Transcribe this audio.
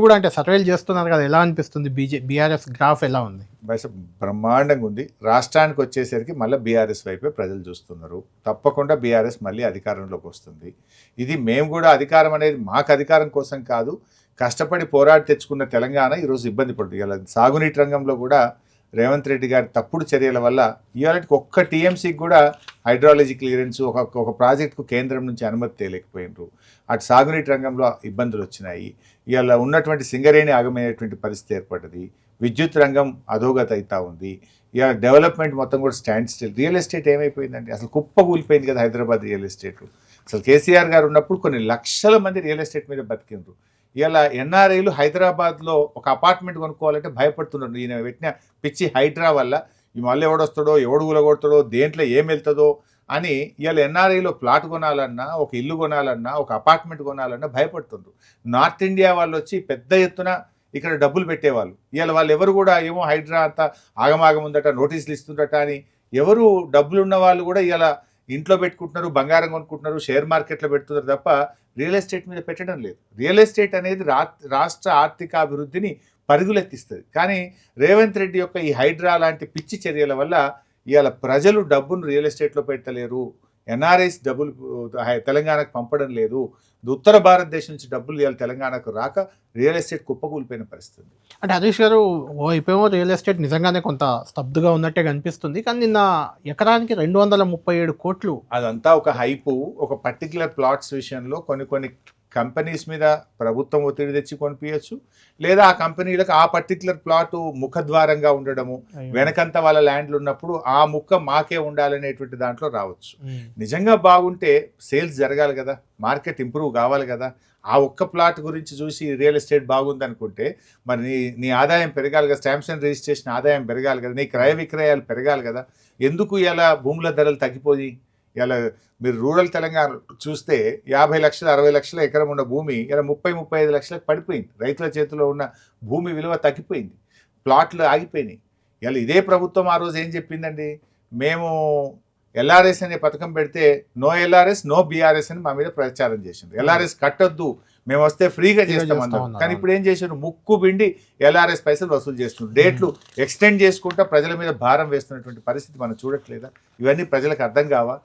కూడా అంటే సర్వేలు చేస్తున్నారు కదా, ఎలా అనిపిస్తుంది? బీఆర్ఎస్ గ్రాఫ్ ఎలా ఉంది? బస్ బ్రహ్మాండంగా ఉంది. రాష్ట్రానికి వచ్చేసరికి మళ్ళీ బీఆర్ఎస్ వైపే ప్రజలు చూస్తున్నారు. తప్పకుండా బీఆర్ఎస్ మళ్ళీ అధికారంలోకి వస్తుంది. ఇది మేము కూడా అధికారం అనేది మాకు అధికారం కోసం కాదు, కష్టపడి పోరాడి తెచ్చుకున్న తెలంగాణ ఈరోజు ఇబ్బంది పడుతుంది. ఇలా సాగునీటి రంగంలో కూడా రేవంత్ రెడ్డి గారి తప్పుడు చర్యల వల్ల ఇవాళకి ఒక్క టీఎంసీకి కూడా హైడ్రాలజీ క్లియరెన్స్ ఒక ప్రాజెక్టుకు కేంద్రం నుంచి అనుమతి తేలేకపోయినరు. అటు సాగునీటి రంగంలో ఇబ్బందులు వచ్చినాయి. ఇవాళ ఉన్నటువంటి సింగరేణి ఆగమయ్యేటువంటి పరిస్థితి ఏర్పడ్డది. విద్యుత్ రంగం అధోగతి అవుతా ఉంది. ఇవాళ డెవలప్మెంట్ మొత్తం కూడా స్టాండ్ స్టిల్. రియల్ ఎస్టేట్ ఏమైపోయిందండి? అసలు కుప్ప కూలిపోయింది కదా హైదరాబాద్ రియల్ ఎస్టేట్. అసలు కేసీఆర్ గారు ఉన్నప్పుడు కొన్ని లక్షల మంది రియల్ ఎస్టేట్ మీద బతికిండ్రు. ఇలా ఎన్ఆర్ఐలు హైదరాబాద్లో ఒక అపార్ట్మెంట్ కొనుక్కోవాలంటే భయపడుతున్నారు. ఈయన పెట్టిన పిచ్చి హైడ్రా వల్ల ఈ మళ్ళీ ఎవడొస్తాడో, ఎవడు గులగొడతాడో, దేంట్లో ఏం వెళ్తుందో అని ఇవాళ ఎన్ఆర్ఐలో ప్లాట్ కొనాలన్నా, ఒక ఇల్లు కొనాలన్నా, ఒక అపార్ట్మెంట్ కొనాలన్నా భయపడుతుండ్రు. నార్త్ ఇండియా వాళ్ళు వచ్చి పెద్ద ఎత్తున ఇక్కడ డబ్బులు పెట్టేవాళ్ళు. ఇవాళ వాళ్ళు ఎవరు కూడా ఏమో హైడ్రా అంతా ఆగమాగం ఉందట, నోటీసులు ఇస్తుందట అని ఎవరు డబ్బులున్న వాళ్ళు కూడా ఇలా ఇంట్లో పెట్టుకుంటున్నారు, బంగారం కొనుక్కుంటున్నారు, షేర్ మార్కెట్లో పెడుతున్నారు తప్ప రియల్ ఎస్టేట్ మీద పెట్టడం లేదు. రియల్ ఎస్టేట్ అనేది రాష్ట్ర ఆర్థిక అభివృద్ధిని పరుగులెత్తిస్తుంది. కానీ రేవంత్ రెడ్డి యొక్క ఈ హైడ్రా లాంటి పిచ్చి చర్యల వల్ల ఇవాళ ప్రజలు డబ్బును రియల్ ఎస్టేట్లో పెట్టలేరు. ఎన్ఆర్ఐస్ డబ్బులు తెలంగాణకు పంపడం లేదు. ఉత్తర భారతదేశం నుంచి డబ్బులు ఇవాళ తెలంగాణకు రాక రియల్ ఎస్టేట్ కుప్పకూలిపోయిన పరిస్థితి. అంటే హరీష్ గారు, ఓ రియల్ ఎస్టేట్ నిజంగానే కొంత స్తబ్దుగా ఉన్నట్టే కనిపిస్తుంది. కానీ నిన్న ఎకరానికి 237 కోట్లు, అదంతా ఒక హైపు. ఒక పర్టికులర్ ప్లాట్స్ విషయంలో కొన్ని కంపెనీస్ మీద ప్రభుత్వం ఒత్తిడి తెచ్చి కొనిపించచ్చు, లేదా ఆ కంపెనీలకు ఆ పర్టికులర్ ప్లాటు ముఖద్వారంగా ఉండడము, వెనకంతా వాళ్ళ ల్యాండ్లు ఉన్నప్పుడు ఆ ముక్క మాకే ఉండాలనేటువంటి దాంట్లో రావచ్చు. నిజంగా బాగుంటే సేల్స్ జరగాలి కదా, మార్కెట్ ఇంప్రూవ్ కావాలి కదా. ఆ ఒక్క ప్లాట్ గురించి చూసి రియల్ ఎస్టేట్ బాగుంది అనుకుంటే మరి నీ ఆదాయం పెరగాలి కదా, స్టాంప్స్ అండ్ రిజిస్ట్రేషన్ ఆదాయం పెరగాలి కదా, నీ క్రయ విక్రయాలు పెరగాలి కదా. ఎందుకు ఇలా భూముల ధరలు తగ్గిపోయి ఇలా మీరు రూరల్ తెలంగాణ చూస్తే 50 లక్షలు 60 లక్షల ఎకరం ఉన్న భూమి ఇలా 30-35 లక్షలకు పడిపోయింది. రైతుల చేతిలో ఉన్న భూమి విలువ తగ్గిపోయింది, ప్లాట్లు ఆగిపోయినాయి. ఇలా ఇదే ప్రభుత్వం ఆ రోజు ఏం చెప్పిందండి, మేము ఎల్ఆర్ఎస్ అనే పథకం పెడితే నో ఎల్ఆర్ఎస్ నో బీఆర్ఎస్ అని మా మీద ప్రచారం చేసిండ్రు. ఎల్ఆర్ఎస్ కట్టొద్దు, మేము వస్తే ఫ్రీగా చేస్తామన్నారు. కానీ ఇప్పుడు ఏం చేశారు, ముక్కు పిండి ఎల్ఆర్ఎస్ పైసలు వసూలు చేస్తున్నారు. డేట్లు ఎక్స్టెండ్ చేసుకుంటా ప్రజల మీద భారం వేస్తున్నటువంటి పరిస్థితి మనం చూడట్లేదా? ఇవన్నీ ప్రజలకు అర్థం కావా?